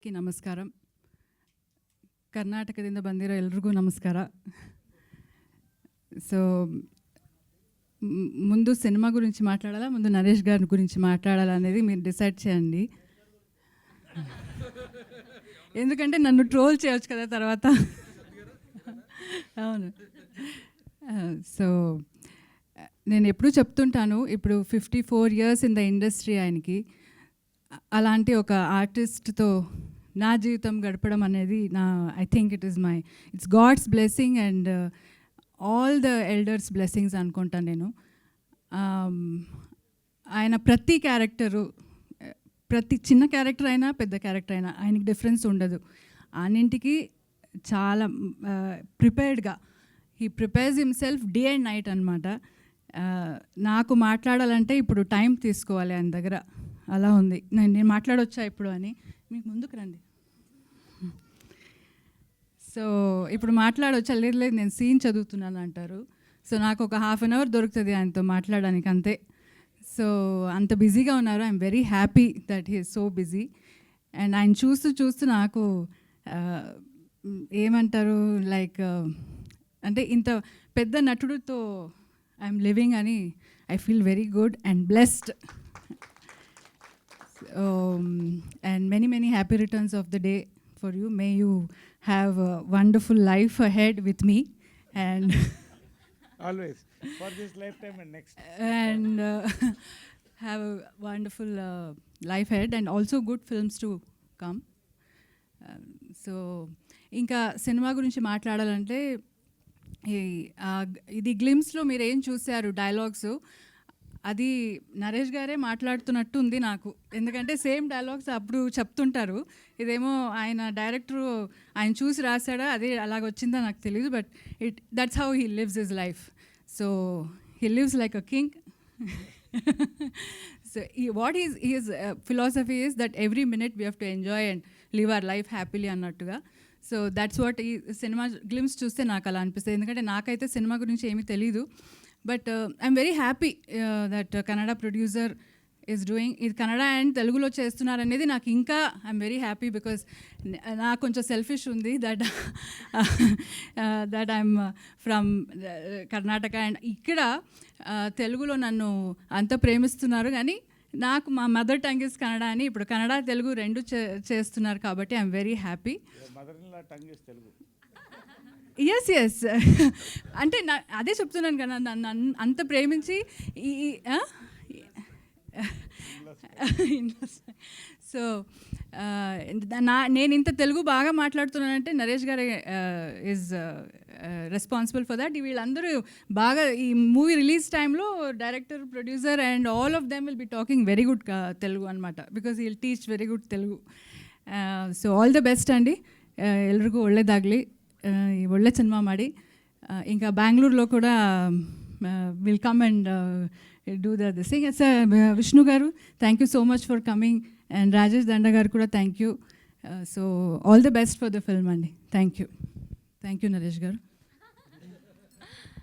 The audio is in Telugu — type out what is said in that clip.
కి నమస్కారం. ಕರ್ನಾಟಕದಿಂದ ಬಂದಿರೋ ಎಲ್ರಿಗೂ ನಮಸ್ಕಾರ. సో ముందు సినిమా గురించి మాట్లాడాలా, ముందు నరేష్ గారి గురించి మాట్లాడాలా అనేది మీరు డిసైడ్ చేయండి. ఎందుకంటే నన్ను ట్రోల్ చేయొచ్చు కదా తర్వాత. అవును. సో నేను ఎప్పుడూ చెప్తుంటాను, ఇప్పుడు 54 years ఇన్ ద ఇండస్ట్రీ ఆయనకి. అలాంటి ఒక ఆర్టిస్ట్తో నా జీవితం గడపడం అనేది I think it's God's blessing and all the elders blessings అనుకుంటాను నేను. ఆయన ప్రతి క్యారెక్టరు, ప్రతి చిన్న క్యారెక్టర్ అయినా పెద్ద క్యారెక్టర్ అయినా ఆయనకి డిఫరెన్స్ ఉండదు. అన్నింటికి చాలా ప్రిపేర్డ్గా he prepares himself day and night అనమాట. నాకు మాట్లాడాలంటే ఇప్పుడు టైం తీసుకోవాలి ఆయన దగ్గర, అలా ఉంది. నేను మాట్లాడొచ్చా ఇప్పుడు అని, మీకు ముందుకు రండి. సో ఇప్పుడు మాట్లాడొచ్చా? లేదు లేదు నేను సీన్ చదువుతున్నాను అంటారు. సో నాకు ఒక 1/2 hour దొరుకుతుంది ఆయనతో మాట్లాడడానికి అంతే. సో అంత బిజీగా ఉన్నారు. I'm very happy that he is so busy. And ఆయన చూస్తూ చూస్తూ నాకు ఏమంటారు, లైక్ అంటే ఇంత పెద్ద నటుడితో ఐఎమ్ లివింగ్ అని I feel very good and blessed. And many happy returns of the day for you. May you have a wonderful life ahead with me, and always for this lifetime and next, and have a wonderful life ahead and also good films to come. So ఇంకా సినిమా గురించి మాట్లాడాలంటే ఇది గ్లిమ్స్లో మీరు ఏం చూశారు డైలాగ్స్, అది నరేష్ గారే మాట్లాడుతున్నట్టు ఉంది నాకు. ఎందుకంటే సేమ్ డైలాగ్స్ అప్పుడు చెప్తుంటారు, ఇదేమో ఆయన డైరెక్టరు ఆయన చూసి రాశాడా అదే అలాగొచ్చిందా నాకు తెలియదు. But that's how he lives his life. So he lives like a king. So what he's philosophy is that every minute we have to enjoy and live our life happily అన్నట్టుగా. సో దట్స్ వాట్ ఈ సినిమా గ్లిమ్స్ చూస్తే నాకు అలా అనిపిస్తుంది. ఎందుకంటే నాకైతే సినిమా గురించి ఏమీ తెలీదు. But I'm very happy that Kannada producer is doing ఇది. కన్నడ అండ్ తెలుగులో చేస్తున్నారనేది నాకు ఇంకా ఐఎమ్ వెరీ హ్యాపీ, బికాస్ నాకు కొంచెం సెల్ఫిష్ ఉంది that I'm from Karnataka and ఇక్కడ తెలుగులో నన్ను అంత ప్రేమిస్తున్నారు. కానీ నాకు మా మదర్ టంగ్ ఇస్ కన్నడ అని ఇప్పుడు కన్నడ తెలుగు రెండు చేస్తున్నారు కాబట్టి ఐఎమ్ వెరీ హ్యాపీ. ఎస్ అంటే అదే చెప్తున్నాను కదా, నన్ను అంత ప్రేమించి సో నేను ఇంత తెలుగు బాగా మాట్లాడుతున్నానంటే నరేష్ గారు ఈజ్ రెస్పాన్సిబుల్ ఫర్ దట్. వీళ్ళందరూ బాగా ఈ మూవీ రిలీజ్ టైంలో director, producer and all of them will be talking very good Telugu అనమాట, because he will teach very good Telugu. So all the best ಅಂడి, ಎಲ್ರಿಗೂ ಒಳ್ಳೆಯದಾಗಲಿ, ಒಳ್ಳೆ ಸಿನಿಮಾ ಮಾಡಿ. ఇంకా బెంగళూరులో కూడా will come and do the thing. Vishnu గారు thank you so much for coming, and Rajesh Danda గారు కూడా thank you. So all the best for the film అండి. థ్యాంక్ యూ నరేష్ గారు.